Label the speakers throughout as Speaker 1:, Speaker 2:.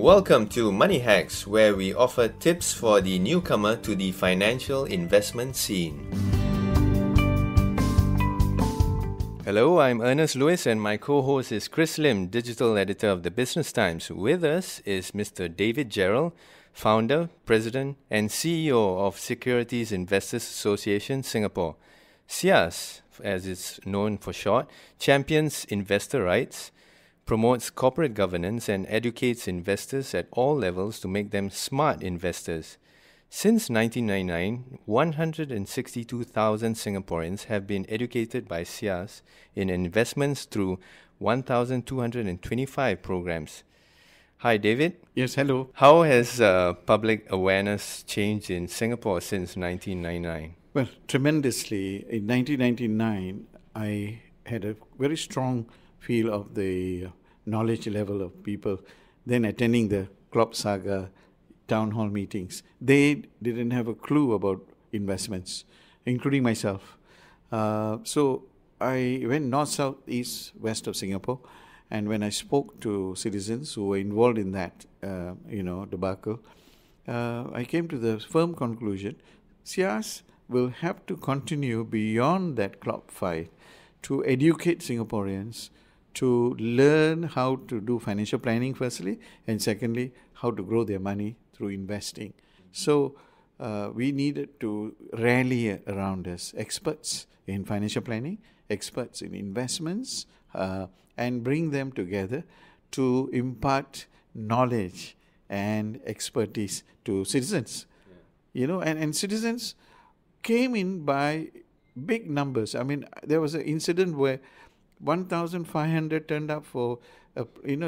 Speaker 1: Welcome to Money Hacks, where we offer tips for the newcomer to the financial investment scene. Hello, I'm Ernest Lewis and my co-host is Chris Lim, digital editor of the Business Times. With us is Mr. David Gerald, founder, president and CEO of Securities Investors Association, Singapore. Sias, as it's known for short, champions investor rights, promotes corporate governance and educates investors at all levels to make them smart investors. Since 1999, 162,000 Singaporeans have been educated by Sias in investments through 1,225 programs. Hi, David.
Speaker 2: Yes, hello.
Speaker 1: How has public awareness changed in Singapore since 1999?
Speaker 2: Well, tremendously. In 1999, I had a very strong feel of the knowledge level of people then attending the Club Saga town hall meetings. They didn't have a clue about investments, including myself. So I went north, south, east, west of Singapore. And when I spoke to citizens who were involved in that, debacle, I came to the firm conclusion, Sias will have to continue beyond that club fight to educate Singaporeans to learn how to do financial planning firstly, and secondly, how to grow their money through investing. So we needed to rally around us experts in financial planning, experts in investments, and bring them together to impart knowledge and expertise to citizens. Yeah. And citizens came in by big numbers. I mean, there was an incident where 1,500 turned up for,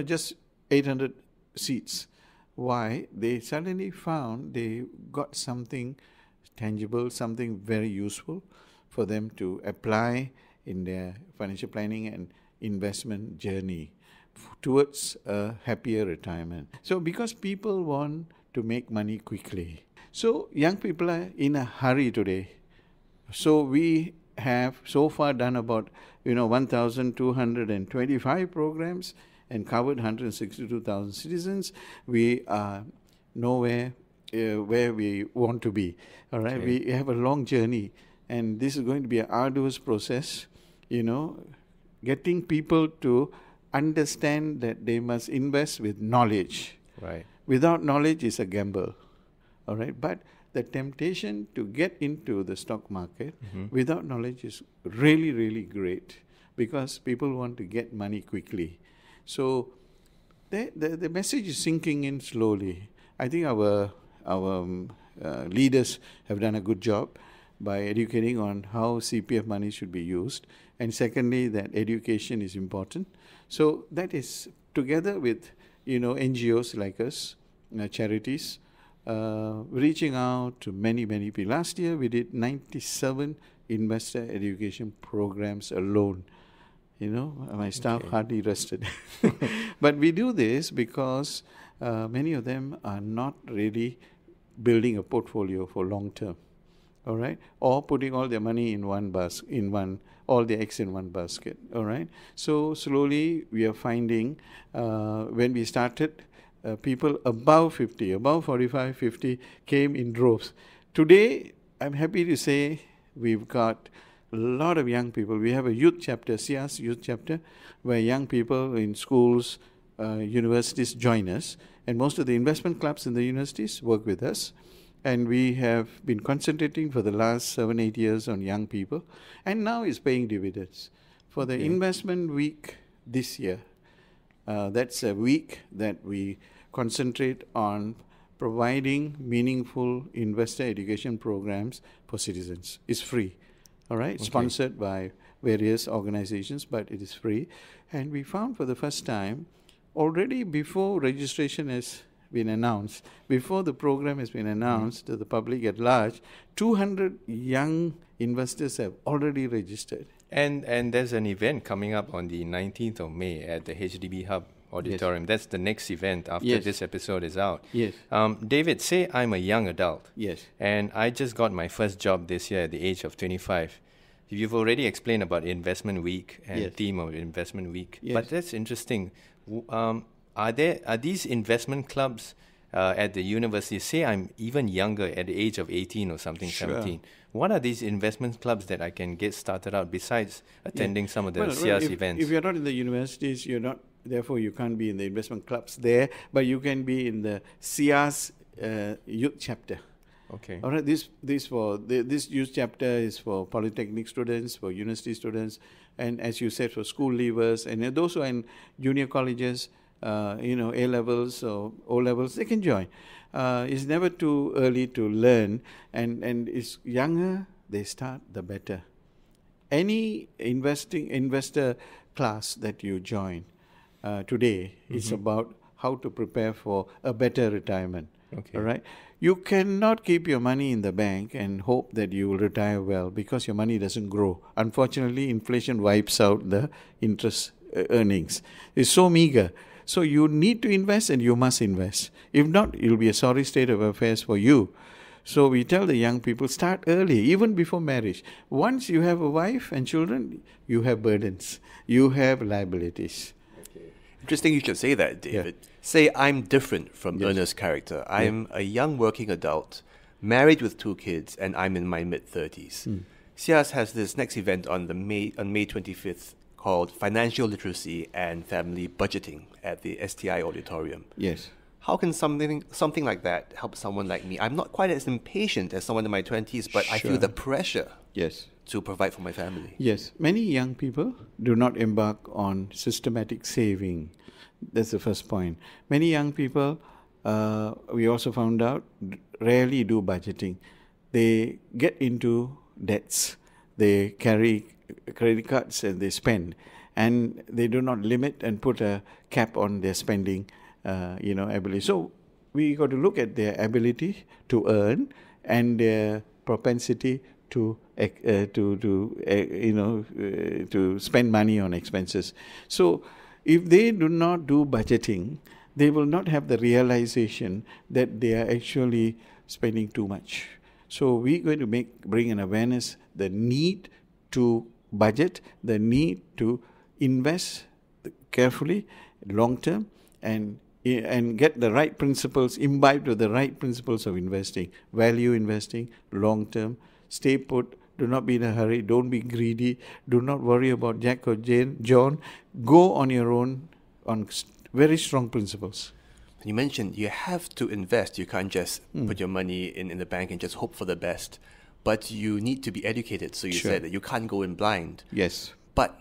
Speaker 2: just 800 seats. Why? They suddenly found they got something tangible, something very useful for them to apply in their financial planning and investment journey towards a happier retirement. So because people want to make money quickly, so young people are in a hurry today. So we have so far done about 1,225 programs and covered 162,000 citizens. We are nowhere where we want to be. All right, okay. We have a long journey, and this is going to be an arduous process. Getting people to understand that they must invest with knowledge.
Speaker 1: Right.
Speaker 2: Without knowledge is a gamble. All right, but the temptation to get into the stock market without knowledge is really, really great because people want to get money quickly. So the message is sinking in slowly. I think our leaders have done a good job by educating on how CPF money should be used. And secondly, that education is important. So that is together with, NGOs like us, charities, reaching out to many, many people. Last year, we did 97 investor education programs alone. My staff hardly rested. But we do this because many of them are not really building a portfolio for long term, all right, or putting all their money in all their eggs in one basket, all right. So slowly we are finding when we started, people above 50, above 45, 50 came in droves. Today, I'm happy to say we've got a lot of young people. We have a youth chapter, Sias youth chapter, where young people in schools, universities join us. And most of the investment clubs in the universities work with us. And we have been concentrating for the last 7-8 years on young people. And now it's paying dividends. For the investment week this year, that's a week that we concentrate on providing meaningful investor education programs for citizens. It's free, all right? Okay. Sponsored by various organizations, but it is free. And we found for the first time, already before registration has been announced, before the program has been announced to the public at large, 200 young investors have already registered.
Speaker 1: And there's an event coming up on the 19th of May at the HDB Hub Auditorium. Yes. That's the next event after this episode is out.
Speaker 2: Yes.
Speaker 1: David, say I'm a young adult.
Speaker 2: Yes.
Speaker 1: And I just got my first job this year at the age of 25. You've already explained about Investment Week and theme of Investment Week. Yes. But that's interesting. are these investment clubs at the university? Say I'm even younger, at the age of 18 or something,
Speaker 2: Sure.
Speaker 1: 17. What are these investment clubs that I can get started out besides attending some of the Sias events?
Speaker 2: If you're not in the universities, therefore you can't be in the investment clubs there, but you can be in the Sias youth chapter.
Speaker 1: Okay.
Speaker 2: All right, this youth chapter is for polytechnic students, for university students, and as you said, for school leavers, and those who are in junior colleges, A levels or O levels, they can join. It's never too early to learn, and it's younger they start, the better. Any investor class that you join today is about how to prepare for a better retirement.
Speaker 1: Okay.
Speaker 2: All right. You cannot keep your money in the bank and hope that you will retire well, because your money doesn't grow. Unfortunately, inflation wipes out the interest earnings. It's so meager. So you need to invest, and you must invest. If not, it will be a sorry state of affairs for you. So we tell the young people, start early, even before marriage. Once you have a wife and children, you have burdens. You have liabilities.
Speaker 3: Interesting you should say that, David. Yeah. Say I'm different from Ernest's character. I'm a young working adult, married with 2 kids, and I'm in my mid-30s. Sias has this next event on May 25th called Financial Literacy and Family Budgeting at the STI Auditorium.
Speaker 2: Yes.
Speaker 3: How can something like that help someone like me? I'm not quite as impatient as someone in my 20s, but I feel the pressure to provide for my family.
Speaker 2: Yes. Many young people do not embark on systematic saving. That's the first point. Many young people, we also found out, rarely do budgeting. They get into debts. They carry credit cards and they spend. And they do not limit and put a cap on their spending ability. So we got to look at their ability to earn and their propensity to spend money on expenses. So if they do not do budgeting, they will not have the realization that they are actually spending too much. So we're going to bring an awareness, the need to budget, the need to invest carefully, long term, and get the right principles, imbibe to the right principles of investing, value investing, long term, stay put, do not be in a hurry, don't be greedy, do not worry about Jack or John, go on your own on very strong principles.
Speaker 3: You mentioned you have to invest, you can't just put your money in the bank and just hope for the best, but you need to be educated, so you said that you can't go in blind.
Speaker 2: Yes.
Speaker 3: But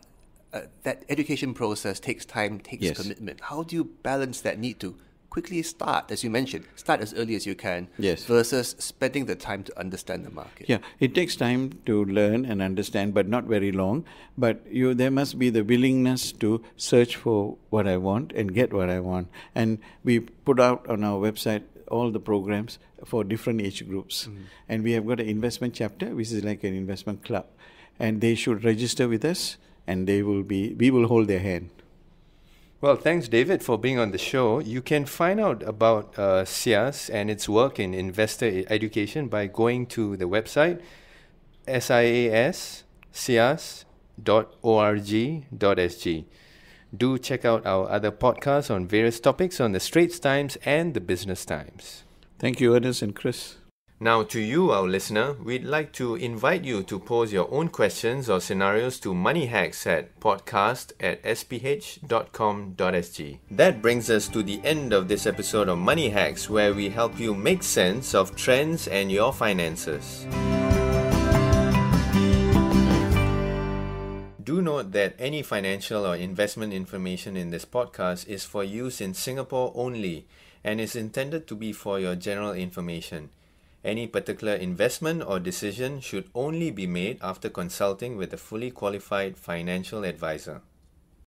Speaker 3: that education process takes time, takes commitment. How do you balance that need to quickly start, as you mentioned, start as early as you can, versus spending the time to understand the market?
Speaker 2: Yeah, it takes time to learn and understand, but not very long. But there must be the willingness to search for what I want and get what I want. And we put out on our website all the programs for different age groups. And we have got an investment chapter, which is like an investment club. And they should register with us, and we will hold their hand.
Speaker 1: Well, thanks, David, for being on the show. You can find out about Sias and its work in investor education by going to the website sias.org.sg. Do check out our other podcasts on various topics on the Straits Times and the Business Times.
Speaker 2: Thank you, Ernest and Chris.
Speaker 1: Now, to you, our listener, we'd like to invite you to pose your own questions or scenarios to Money Hacks at podcast@sph.com.sg. That brings us to the end of this episode of Money Hacks, where we help you make sense of trends and your finances. Do note that any financial or investment information in this podcast is for use in Singapore only and is intended to be for your general information. Any particular investment or decision should only be made after consulting with a fully qualified financial advisor.